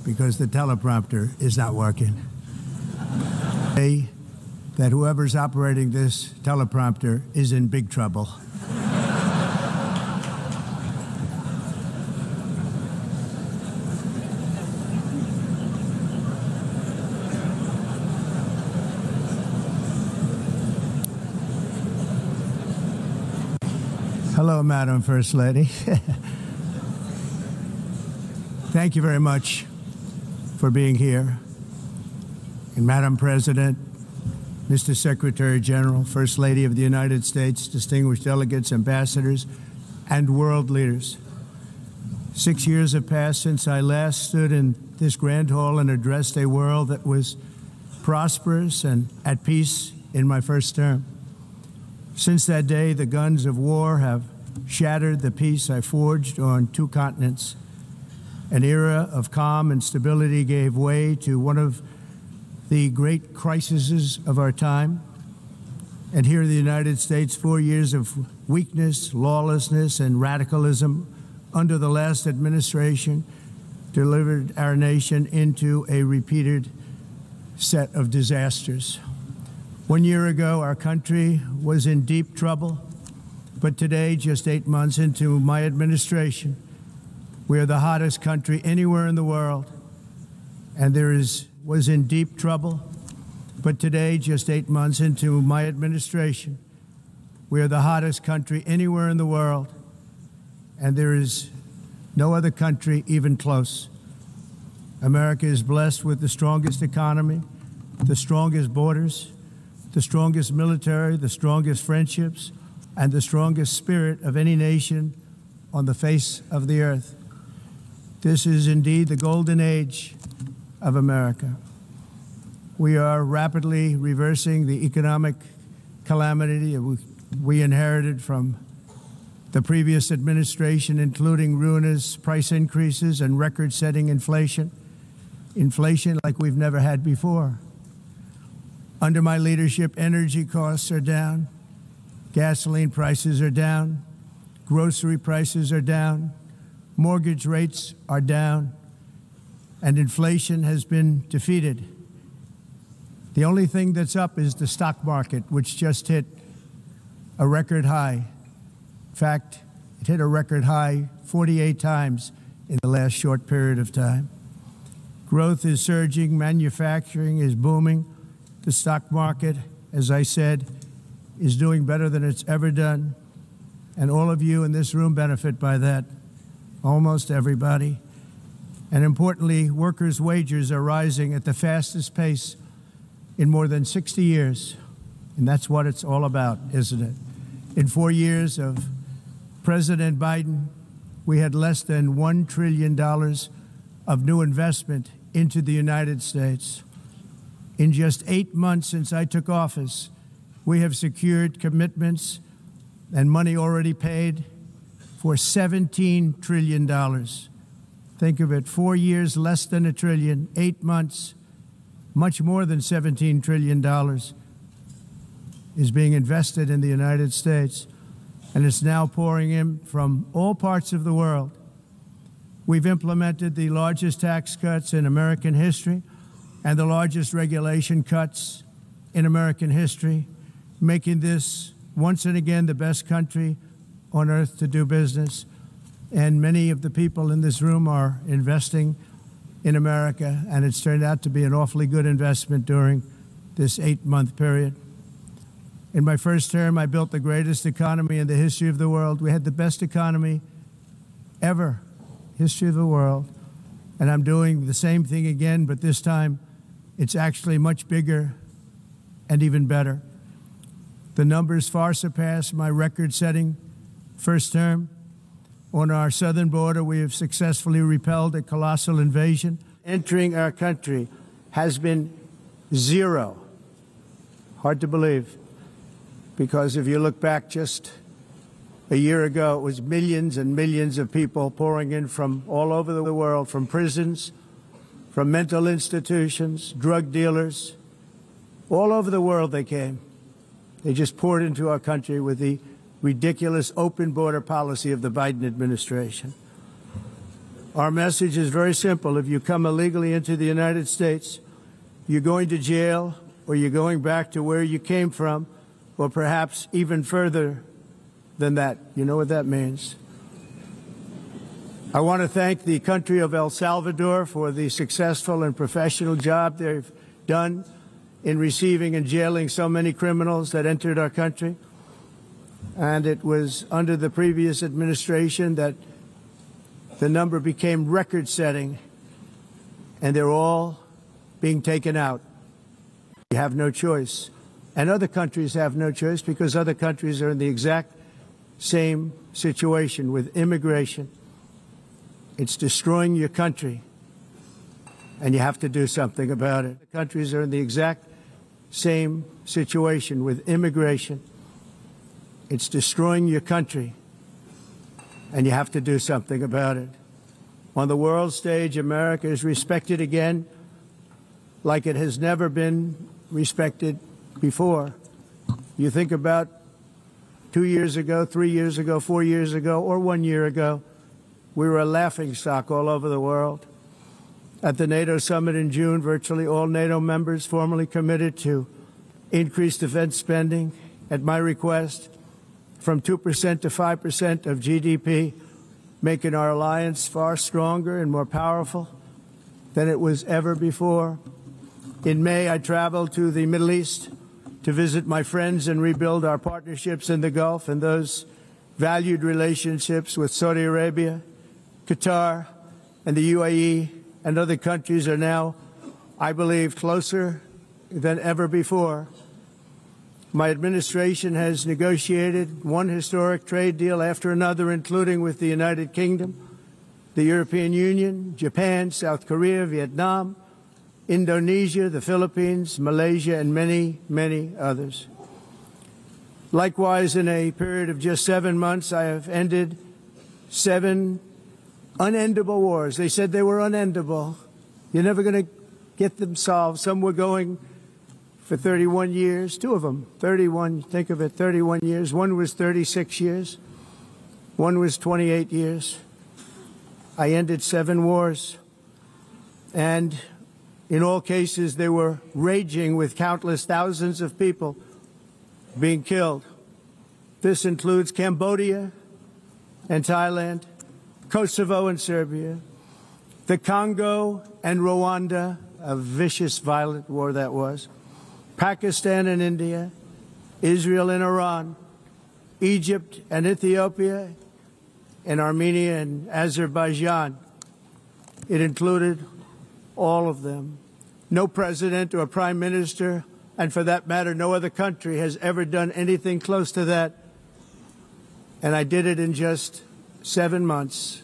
because the teleprompter is not working. That whoever's operating this teleprompter is in big trouble. Hello, Madam First Lady. Thank you very much for being here. And Madam President, Mr. Secretary General, First Lady of the United States, distinguished delegates, ambassadors, and world leaders. 6 years have passed since I last stood in this grand hall and addressed a world that was prosperous and at peace in my first term. Since that day, the guns of war have shattered the peace I forged on 2 continents. An era of calm and stability gave way to one of the great crises of our time. And here in the United States, 4 years of weakness, lawlessness, and radicalism under the last administration delivered our nation into a repeated set of disasters. 1 year ago, our country was in deep trouble, but today, just 8 months into my administration, we are the hottest country anywhere in the world, and was in deep trouble, but today, just 8 months into my administration, we are the hottest country anywhere in the world, and there is no other country even close. America is blessed with the strongest economy, the strongest borders, the strongest military, the strongest friendships, and the strongest spirit of any nation on the face of the earth. This is indeed the golden age of America. We are rapidly reversing the economic calamity we inherited from the previous administration, including ruinous price increases and record-setting inflation like we've never had before. Under my leadership, energy costs are down, gasoline prices are down, grocery prices are down, mortgage rates are down, and inflation has been defeated. The only thing that's up is the stock market, which just hit a record high. In fact, it hit a record high 48 times in the last short period of time. Growth is surging, manufacturing is booming. The stock market, as I said, is doing better than it's ever done. And all of you in this room benefit by that, almost everybody. And importantly, workers' wages are rising at the fastest pace in more than 60 years. And that's what it's all about, isn't it? In 4 years of President Biden, we had less than $1 trillion of new investment into the United States. In just 8 months since I took office, we have secured commitments and money already paid for $17 trillion. Think of it, 4 years, less than $1 trillion, 8 months, much more than $17 trillion is being invested in the United States, and it's now pouring in from all parts of the world. We've implemented the largest tax cuts in American history and the largest regulation cuts in American history, making this once and again the best country on earth to do business. And many of the people in this room are investing in America, and it's turned out to be an awfully good investment during this 8-month period. In my first term, I built the greatest economy in the history of the world. We had the best economy ever, history of the world. And I'm doing the same thing again, but this time it's actually much bigger and even better. The numbers far surpass my record-setting first term. On our southern border, we have successfully repelled a colossal invasion. Entering our country has been zero. Hard to believe, because if you look back just a year ago, it was millions and millions of people pouring in from all over the world, from prisons, from mental institutions, drug dealers. All over the world they came. They just poured into our country with the ridiculous open border policy of the Biden administration. Our message is very simple. If you come illegally into the United States, you're going to jail, or you're going back to where you came from, or perhaps even further than that. You know what that means. I want to thank the country of El Salvador for the successful and professional job they've done in receiving and jailing so many criminals that entered our country. And it was under the previous administration that the number became record-setting, and they're all being taken out. You have no choice. And other countries have no choice, because other countries are in the exact same situation with immigration. It's destroying your country, and you have to do something about it. The countries are in the exact same situation with immigration. It's destroying your country, and you have to do something about it. On the world stage, America is respected again like it has never been respected before. You think about 2 years ago, 3 years ago, 4 years ago, or 1 year ago, we were a laughingstock all over the world. At the NATO summit in June, virtually all NATO members formally committed to increase defense spending at my request from 2% to 5% of GDP, making our alliance far stronger and more powerful than it was ever before. In May, I traveled to the Middle East to visit my friends and rebuild our partnerships in the Gulf, and those valued relationships with Saudi Arabia, Qatar, and the UAE and other countries are now, I believe, closer than ever before. My administration has negotiated one historic trade deal after another, including with the United Kingdom, the European Union, Japan, South Korea, Vietnam, Indonesia, the Philippines, Malaysia, and many, many others. Likewise, in a period of just 7 months, I have ended 7 unendable wars. They said they were unendable. You're never going to get them solved. Some were going for 31 years, 2 of them, 31, think of it, 31 years. One was 36 years. One was 28 years. I ended 7 wars. And in all cases, they were raging with countless thousands of people being killed. This includes Cambodia and Thailand, Kosovo and Serbia, the Congo and Rwanda, a vicious, violent war that was, Pakistan and India, Israel and Iran, Egypt and Ethiopia, and Armenia and Azerbaijan. It included all of them. No president or prime minister, and for that matter, no other country has ever done anything close to that. And I did it in just 7 months.